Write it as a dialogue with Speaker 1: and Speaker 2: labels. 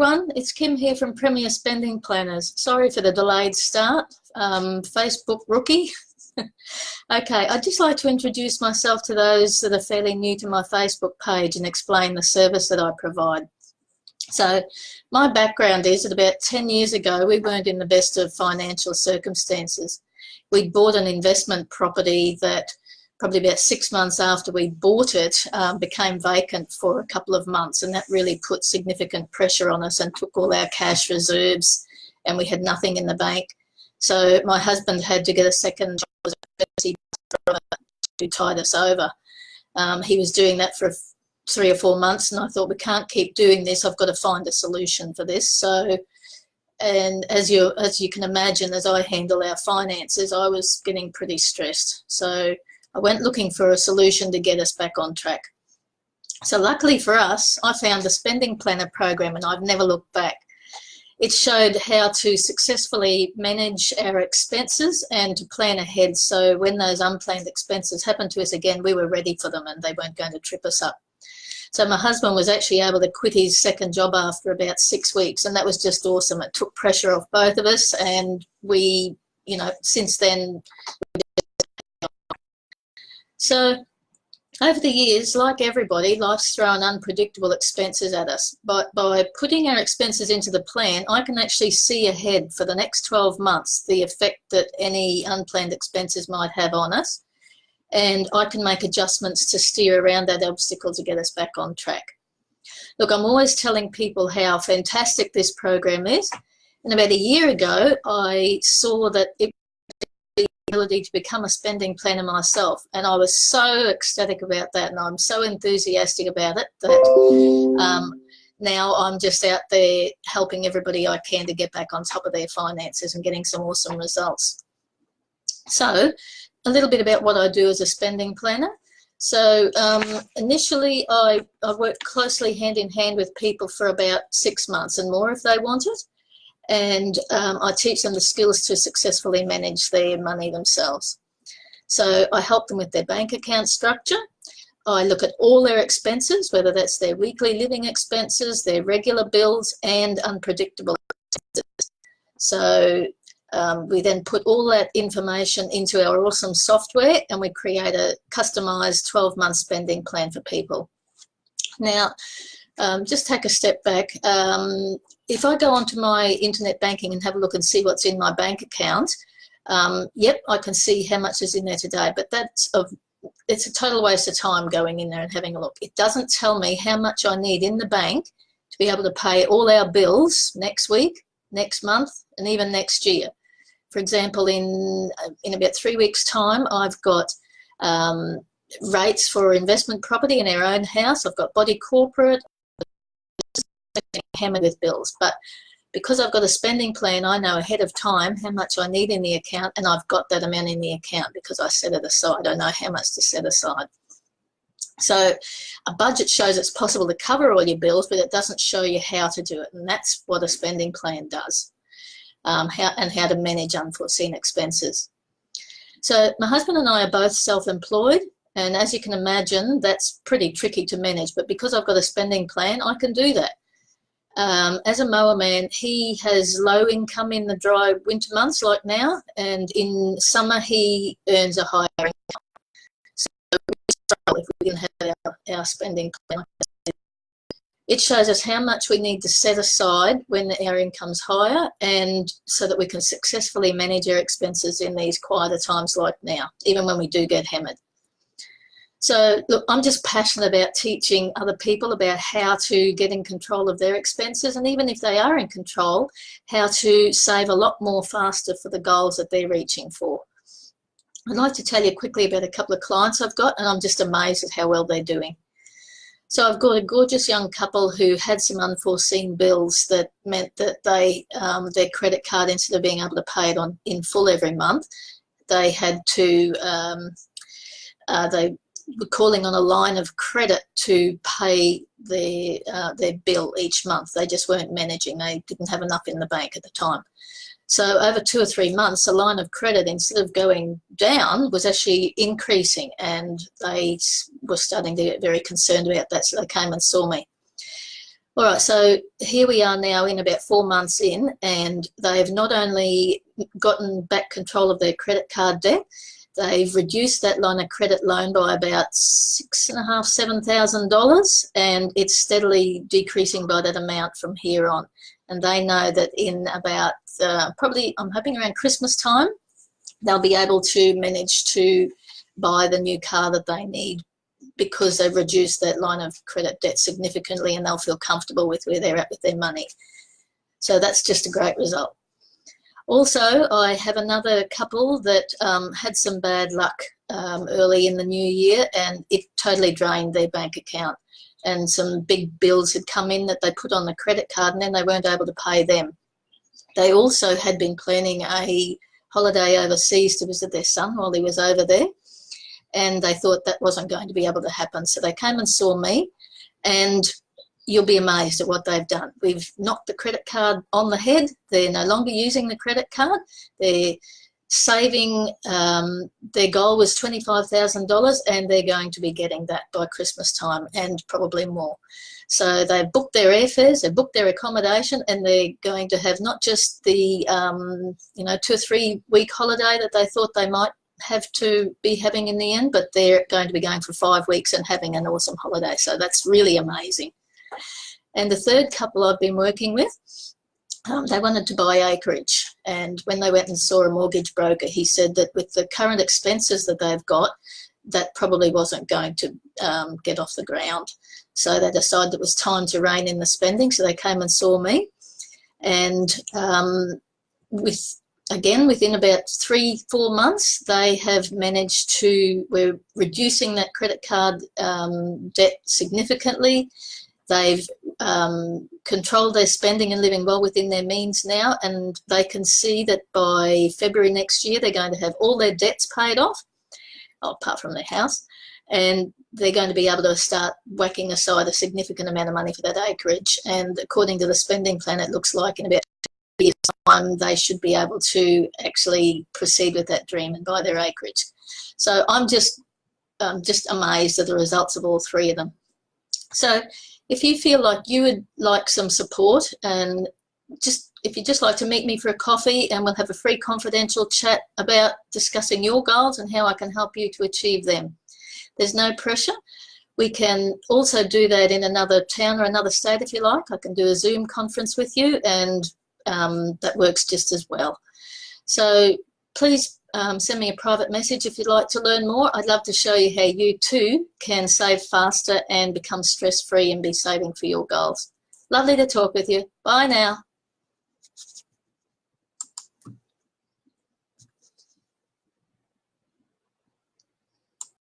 Speaker 1: everyone. It's Kim here from Premier Spending Planners. Sorry for the delayed start. Facebook rookie. Okay, I'd just like to introduce myself to those that are fairly new to my Facebook page and explain the service that I provide. So my background is that about 10 years ago, we weren't in the best of financial circumstances. We bought an investment property that probably about 6 months after we bought it, became vacant for a couple of months, and that really put significant pressure on us and took all our cash reserves, and we had nothing in the bank. So my husband had to get a second job to tide us over. He was doing that for 3 or 4 months, and I thought, we can't keep doing this. I've got to find a solution for this. So, and as you can imagine, as I handle our finances, I was getting pretty stressed. So I went looking for a solution to get us back on track. So luckily for us, I found the Spending Planner program, and I've never looked back. It showed how to successfully manage our expenses and to plan ahead, so when those unplanned expenses happened to us again, we were ready for them and they weren't going to trip us up. So my husband was actually able to quit his second job after about 6 weeks, and that was just awesome. It took pressure off both of us, and we, since then. So over the years, like everybody, life's thrown unpredictable expenses at us. But by putting our expenses into the plan, I can actually see ahead for the next 12 months the effect that any unplanned expenses might have on us. And I can make adjustments to steer around that obstacle to get us back on track. Look, I'm always telling people how fantastic this program is. And about a year ago, I saw that it to become a spending planner myself, and I was so ecstatic about that, and I'm so enthusiastic about it that now I'm just out there helping everybody I can to get back on top of their finances and getting some awesome results. So a little bit about what I do as a spending planner. So initially I worked closely hand in hand with people for about 6 months and more if they want it. And I teach them the skills to successfully manage their money themselves. So I help them with their bank account structure. I look at all their expenses, whether that's their weekly living expenses, their regular bills, and unpredictable expenses. So we then put all that information into our awesome software, and we create a customized 12-month spending plan for people. Now, just take a step back. If I go onto my internet banking and have a look and see what's in my bank account, yep, I can see how much is in there today, but it's a total waste of time going in there and having a look. It doesn't tell me how much I need in the bank to be able to pay all our bills next week, next month, and even next year. For example, in about 3 weeks' time, I've got rates for investment property in our own house. I've got body corporate, hammered with bills, but because I've got a spending plan, I know ahead of time how much I need in the account, and I've got that amount in the account because I set it aside. I know how much to set aside. So a budget shows it's possible to cover all your bills, but it doesn't show you how to do it, and that's what a spending plan does, how to manage unforeseen expenses. So my husband and I are both self-employed, and as you can imagine, that's pretty tricky to manage, but because I've got a spending plan, I can do that. As a mower man, he has low income in the dry winter months like now, and in summer he earns a higher income. So if we didn't have our spending plan, it shows us how much we need to set aside when our income's higher, and so that we can successfully manage our expenses in these quieter times like now, even when we do get hammered. So look, I'm just passionate about teaching other people about how to get in control of their expenses, and even if they are in control, how to save a lot more faster for the goals that they're reaching for. I'd like to tell you quickly about a couple of clients I've got, and I'm just amazed at how well they're doing. So I've got a gorgeous young couple who had some unforeseen bills that meant that they, their credit card, instead of being able to pay it in full every month, they had to, they were calling on a line of credit to pay their bill each month. They just weren't managing. They didn't have enough in the bank at the time. So over 2 or 3 months, the line of credit, instead of going down, was actually increasing, and they were starting to get very concerned about that, so they came and saw me. All right, so here we are now in about 4 months in, and they've not only gotten back control of their credit card debt, they've reduced that line of credit loan by about $6,500 to $7,000, and it's steadily decreasing by that amount from here on. And they know that in about probably, I'm hoping around Christmas time, they'll be able to manage to buy the new car that they need, because they've reduced that line of credit debt significantly, and they'll feel comfortable with where they're at with their money. So that's just a great result. Also, I have another couple that had some bad luck early in the new year, and it totally drained their bank account. And some big bills had come in that they put on the credit card, and then they weren't able to pay them. They also had been planning a holiday overseas to visit their son while he was over there, and they thought that wasn't going to be able to happen. So they came and saw me, and you'll be amazed at what they've done. We've knocked the credit card on the head. They're no longer using the credit card. They're saving, their goal was $25,000, and they're going to be getting that by Christmas time, and probably more. So they've booked their airfares, they've booked their accommodation, and they're going to have not just the 2 or 3 week holiday that they thought they might have to be having in the end, but they're going to be going for 5 weeks and having an awesome holiday. So that's really amazing. And the third couple I've been working with, they wanted to buy acreage, and when they went and saw a mortgage broker, he said that with the current expenses that they've got, that probably wasn't going to get off the ground. So they decided it was time to rein in the spending, so they came and saw me. And within about 3-4 months, they have managed to, we're reducing that credit card debt significantly. They've controlled their spending and living well within their means now, and they can see that by February next year, they're going to have all their debts paid off, apart from their house, and they're going to be able to start whacking aside a significant amount of money for that acreage. And according to the spending plan, it looks like in about 2 years' time, they should be able to actually proceed with that dream and buy their acreage. So I'm just amazed at the results of all 3 of them. So if you feel like you would like some support, and if you'd just like to meet me for a coffee, and we'll have a free confidential chat about discussing your goals and how I can help you to achieve them. There's no pressure. We can also do that in another town or another state if you like. I can do a Zoom conference with you, and that works just as well. So please send me a private message if you'd like to learn more. I'd love to show you how you too can save faster and become stress-free and be saving for your goals. Lovely to talk with you. Bye now.